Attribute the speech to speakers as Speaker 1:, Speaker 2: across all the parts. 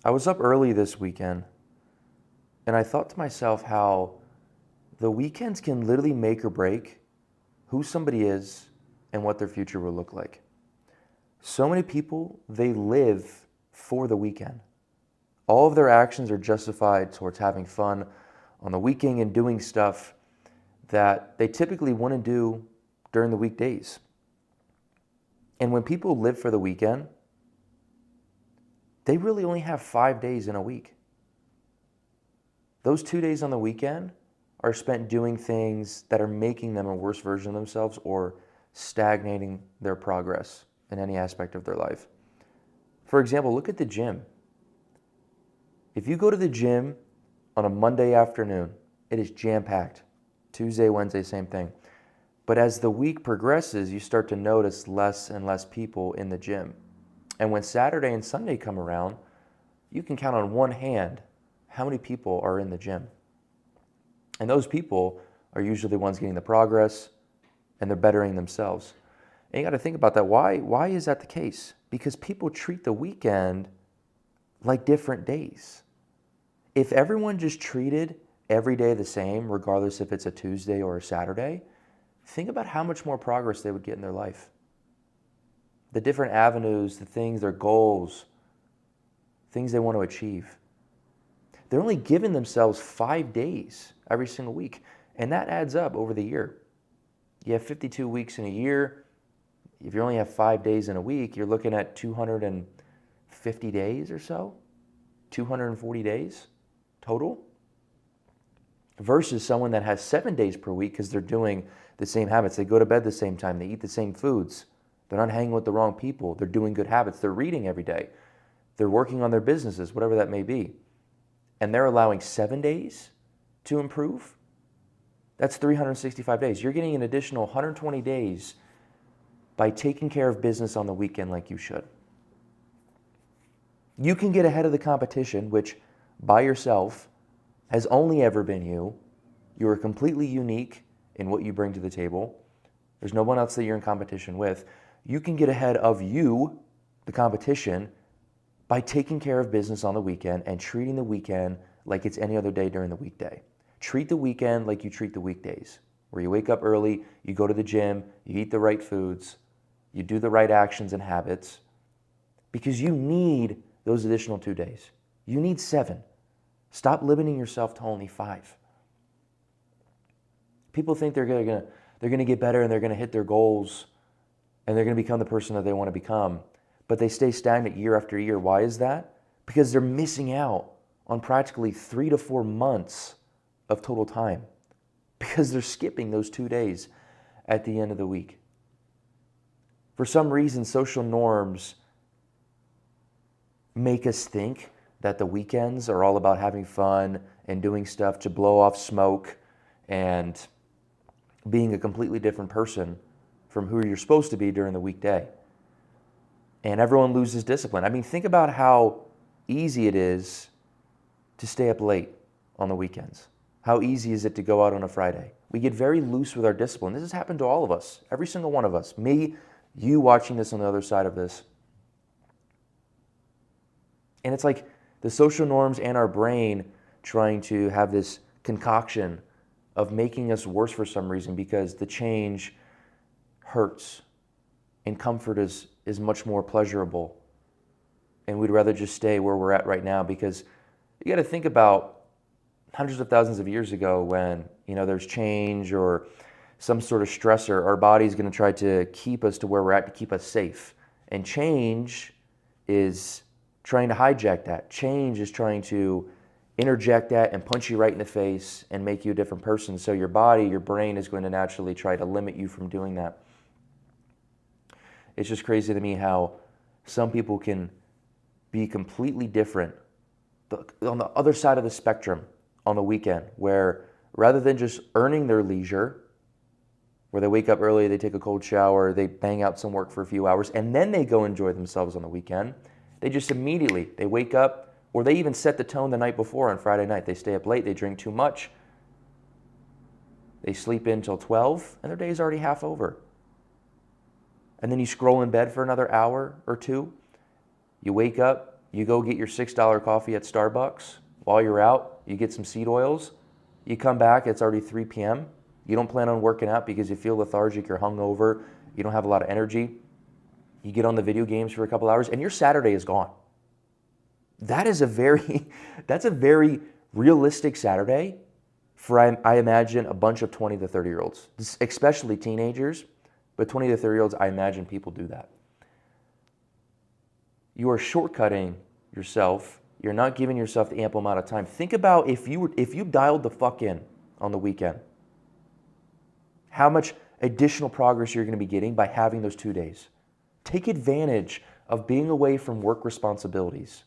Speaker 1: I was up early this weekend and I thought to myself how the weekends can literally make or break who somebody is and what their future will look like. So many people, they live for the weekend. All of their actions are justified towards having fun on the weekend and doing stuff that they typically wouldn't do during the weekdays. And when people live for the weekend, they really only have 5 days in a week. Those 2 days on the weekend are spent doing things that are making them a worse version of themselves or stagnating their progress in any aspect of their life. For example, look at the gym. If you go to the gym on a Monday afternoon, it is jam-packed. Tuesday, Wednesday, same thing. But as the week progresses, you start to notice less and less people in the gym. And when Saturday and Sunday come around, you can count on one hand how many people are in the gym. And those people are usually the ones getting the progress and they're bettering themselves. And you got to think about that. Why is that the case? Because people treat the weekend like different days. If everyone just treated every day the same, regardless if it's a Tuesday or a Saturday, think about how much more progress they would get in their life. The different avenues, the things, their goals, things they want to achieve. They're only giving themselves 5 days every single week, and that adds up over the year. You have 52 weeks in a year. If you only have 5 days in a week, you're looking at 250 days or so, 240 days total, versus someone that has 7 days per week because they're doing the same habits. They go to bed the same time. They eat the same foods. They're not hanging with the wrong people. They're doing good habits. They're reading every day. They're working on their businesses, whatever that may be. And they're allowing 7 days to improve. That's 365 days. You're getting an additional 120 days by taking care of business on the weekend like you should. You can get ahead of the competition, which by yourself has only ever been you. You are completely unique in what you bring to the table. There's no one else that you're in competition with. You can get ahead of you, the competition, by taking care of business on the weekend and treating the weekend like it's any other day during the weekday. Treat the weekend like you treat the weekdays, where you wake up early, you go to the gym, you eat the right foods, you do the right actions and habits, because you need those additional 2 days. You need 7. Stop limiting yourself to only 5. People think they're gonna get better and they're gonna hit their goals and they're gonna become the person that they want to become, but they stay stagnant year after year. Why is that? Because they're missing out on practically 3 to 4 months of total time because they're skipping those 2 days at the end of the week. For some reason, social norms make us think that the weekends are all about having fun and doing stuff to blow off smoke and being a completely different person from who you're supposed to be during the weekday. And everyone loses discipline. I mean, think about how easy it is to stay up late on the weekends. How easy is it to go out on a Friday? We get very loose with our discipline. This has happened to all of us, every single one of us. Me, you watching this on the other side of this. And it's like the social norms and our brain trying to have this concoction of making us worse for some reason because the change hurts and comfort is much more pleasurable. And we'd rather just stay where we're at right now because you got to think about hundreds of thousands of years ago when, there's change or some sort of stressor, our body's going to try to keep us to where we're at to keep us safe. And change is trying to hijack that. Change is trying to interject that and punch you right in the face and make you a different person. So your body, your brain is going to naturally try to limit you from doing that. It's just crazy to me how some people can be completely different on the other side of the spectrum on the weekend, where rather than just earning their leisure, where they wake up early, they take a cold shower, they bang out some work for a few hours, and then they go enjoy themselves on the weekend, they just immediately, they wake up, or they even set the tone the night before on Friday night. They stay up late, they drink too much, they sleep in till 12, and their day's already half over. And then you scroll in bed for another hour or two, you wake up, You go get your $6 coffee at Starbucks. While you're out, you get some seed oils. You come back, it's already 3 p.m. You don't plan on working out because you feel lethargic, you're hungover, you don't have a lot of energy. You get on the video games for a couple hours and your Saturday is gone. That's a very realistic Saturday for, I imagine, a bunch of 20 to 30-year-olds, especially teenagers, but 20 to 30-year-olds, I imagine people do that. You are shortcutting yourself. You're not giving yourself the ample amount of time. Think about if you dialed the fuck in on the weekend, how much additional progress you're going to be getting by having those 2 days. Take advantage of being away from work responsibilities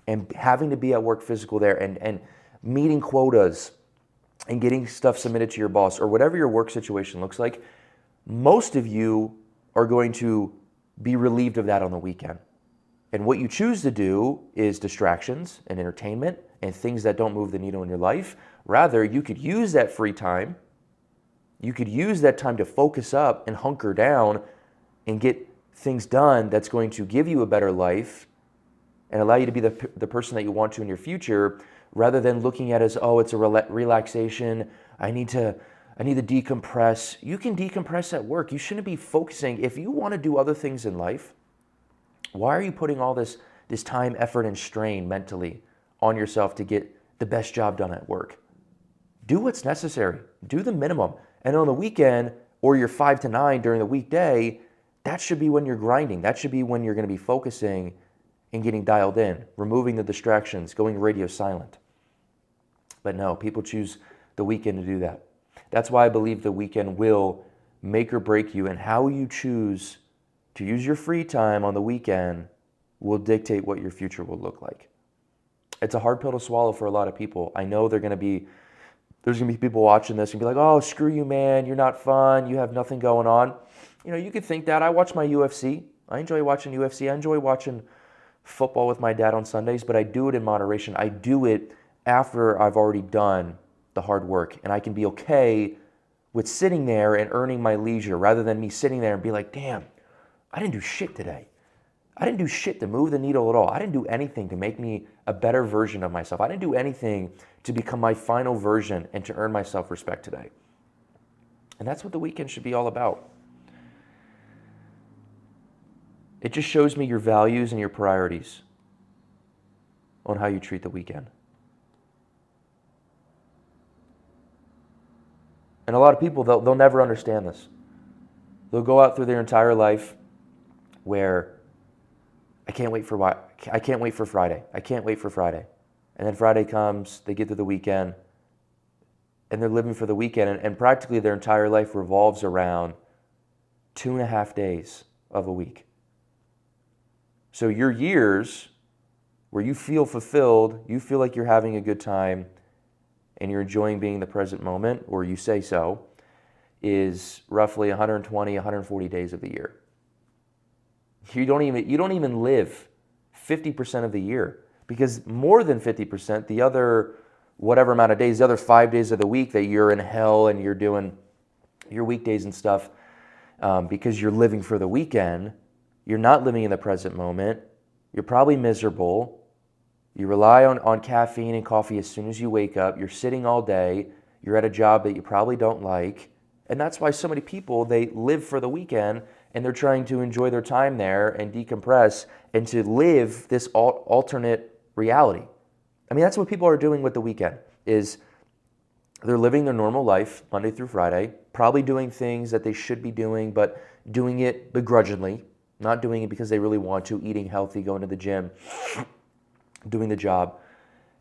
Speaker 1: and having to be at work physical there and meeting quotas and getting stuff submitted to your boss or whatever your work situation looks like. Most of you are going to be relieved of that on the weekend. And what you choose to do is distractions and entertainment and things that don't move the needle in your life. Rather, you could use that free time. You could use that time to focus up and hunker down and get things done that's going to give you a better life and allow you to be the person that you want to in your future, rather than looking at it as, oh, it's a relaxation. I need to decompress. You can decompress at work. You shouldn't be focusing. If you want to do other things in life, why are you putting all this time, effort, and strain mentally on yourself to get the best job done at work? Do what's necessary. Do the minimum. And on the weekend, or your 5 to 9 during the weekday, that should be when you're grinding. That should be when you're going to be focusing and getting dialed in, removing the distractions, going radio silent. But no, people choose the weekend to do that. That's why I believe the weekend will make or break you, and how you choose to use your free time on the weekend will dictate what your future will look like. It's a hard pill to swallow for a lot of people. I know there's going to be people watching this and be like, oh, screw you, man. You're not fun. You have nothing going on. You know, you could think that. I watch my UFC. I enjoy watching UFC. I enjoy watching football with my dad on Sundays, but I do it in moderation. I do it after I've already done the hard work, and I can be okay with sitting there and earning my leisure, rather than me sitting there and be like, damn, I didn't do shit today. I didn't do shit to move the needle at all. I didn't do anything to make me a better version of myself. I didn't do anything to become my final version and to earn my self-respect today. And that's what the weekend should be all about. It just shows me your values and your priorities on how you treat the weekend. And a lot of people, they'll never understand this. They'll go out through their entire life where I can't wait for Friday. I can't wait for Friday. And then Friday comes, they get to the weekend, and they're living for the weekend. And practically their entire life revolves around 2.5 days of a week. So your years where you feel fulfilled, you feel like you're having a good time, and you're enjoying being in the present moment, or you say so, is roughly 120, 140 days of the year. You don't even live 50% of the year, because more than 50%, the other whatever amount of days, the other 5 days of the week that you're in hell and you're doing your weekdays and stuff, because you're living for the weekend, you're not living in the present moment. You're probably miserable. You rely on caffeine and coffee as soon as you wake up. You're sitting all day. You're at a job that you probably don't like. And that's why so many people, they live for the weekend and they're trying to enjoy their time there and decompress and to live this alternate reality. I mean, that's what people are doing with the weekend, is they're living their normal life Monday through Friday, probably doing things that they should be doing, but doing it begrudgingly, not doing it because they really want to, eating healthy, going to the gym, doing the job.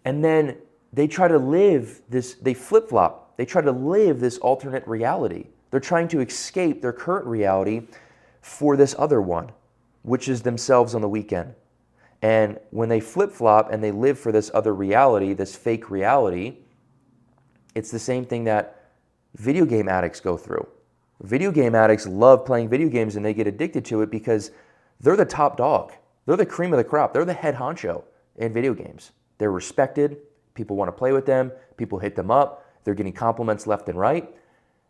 Speaker 1: And then they try to live this, they flip-flop. They try to live this alternate reality. They're trying to escape their current reality for this other one, which is themselves on the weekend. And when they flip-flop and they live for this other reality, this fake reality, it's the same thing that video game addicts go through. Video game addicts love playing video games and they get addicted to it because they're the top dog. They're the cream of the crop. They're the head honcho in video games. They're respected. People want to play with them. People hit them up. They're getting compliments left and right.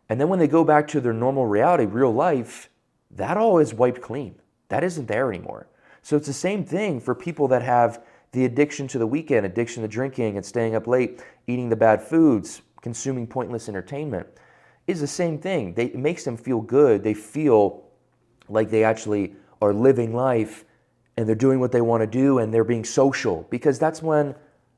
Speaker 1: And then when they go back to their normal reality, real life, that all is wiped clean. That isn't there anymore. So it's the same thing for people that have the addiction to the weekend, addiction to drinking and staying up late, eating the bad foods, consuming pointless entertainment. Is the same thing. It makes them feel good. They feel like they actually are living life and they're doing what they want to do and they're being social, because that's when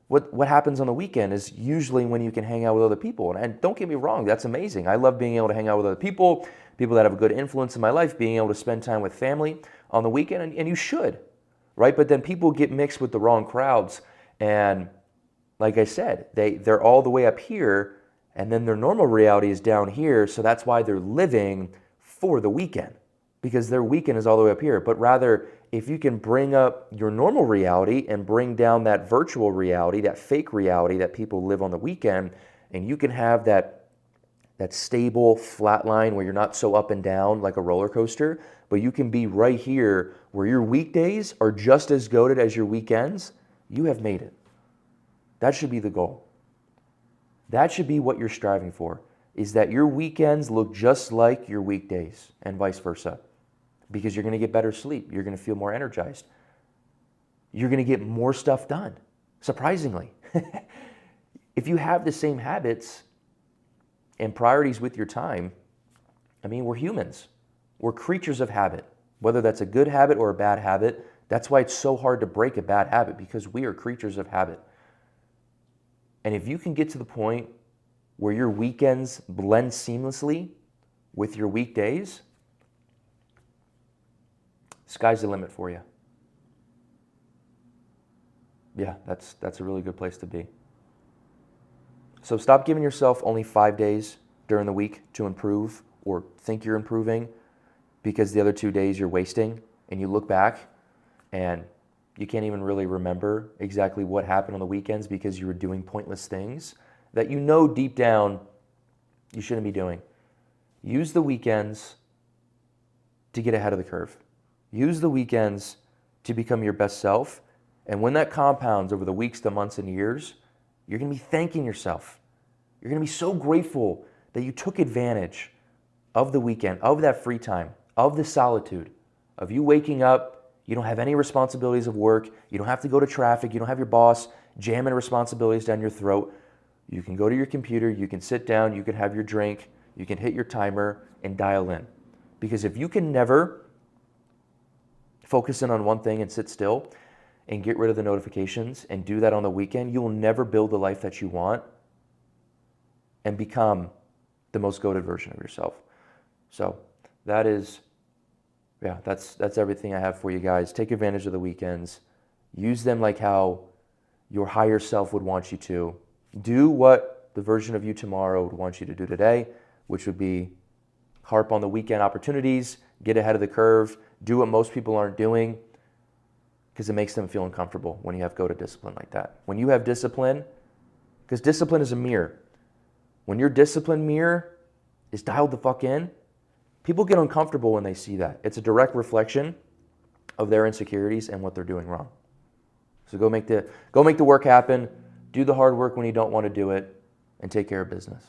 Speaker 1: what happens on the weekend is usually when you can hang out with other people. And don't get me wrong, that's amazing. I love being able to hang out with other people that have a good influence in my life, being able to spend time with family on the weekend, and you should, right? But then people get mixed with the wrong crowds, and like I said, they're all the way up here, and then their normal reality is down here, so that's why they're living for the weekend, because their weekend is all the way up here. But rather, if you can bring up your normal reality and bring down that virtual reality, that fake reality that people live on the weekend, and you can have that stable flat line where you're not so up and down like a roller coaster, but you can be right here where your weekdays are just as goated as your weekends, you have made it. That should be the goal. That should be what you're striving for, is that your weekends look just like your weekdays and vice versa, because you're going to get better sleep. You're going to feel more energized. You're going to get more stuff done, surprisingly. If you have the same habits and priorities with your time, I mean, we're humans. We're creatures of habit, whether that's a good habit or a bad habit. That's why it's so hard to break a bad habit, because we are creatures of habit. And if you can get to the point where your weekends blend seamlessly with your weekdays, sky's the limit for you. Yeah, that's a really good place to be. So stop giving yourself only 5 days during the week to improve or think you're improving, because the other 2 days you're wasting, and you look back and you can't even really remember exactly what happened on the weekends because you were doing pointless things that you know deep down you shouldn't be doing. Use the weekends to get ahead of the curve. Use the weekends to become your best self. And when that compounds over the weeks, the months, and years, you're going to be thanking yourself. You're going to be so grateful that you took advantage of the weekend, of that free time, of the solitude, of you waking up. You don't have any responsibilities of work. You don't have to go to traffic. You don't have your boss jamming responsibilities down your throat. You can go to your computer. You can sit down. You can have your drink. You can hit your timer and dial in. Because if you can never focus in on one thing and sit still and get rid of the notifications and do that on the weekend, you will never build the life that you want and become the most goated version of yourself. So that's everything I have for you guys. Take advantage of the weekends. Use them like how your higher self would want you to. Do what the version of you tomorrow would want you to do today, which would be harp on the weekend opportunities, get ahead of the curve, do what most people aren't doing, because it makes them feel uncomfortable when you have go-to discipline like that. When you have discipline, because discipline is a mirror. When your discipline mirror is dialed the fuck in, people get uncomfortable when they see that. It's a direct reflection of their insecurities and what they're doing wrong. So go make the work happen, do the hard work when you don't want to do it, and take care of business.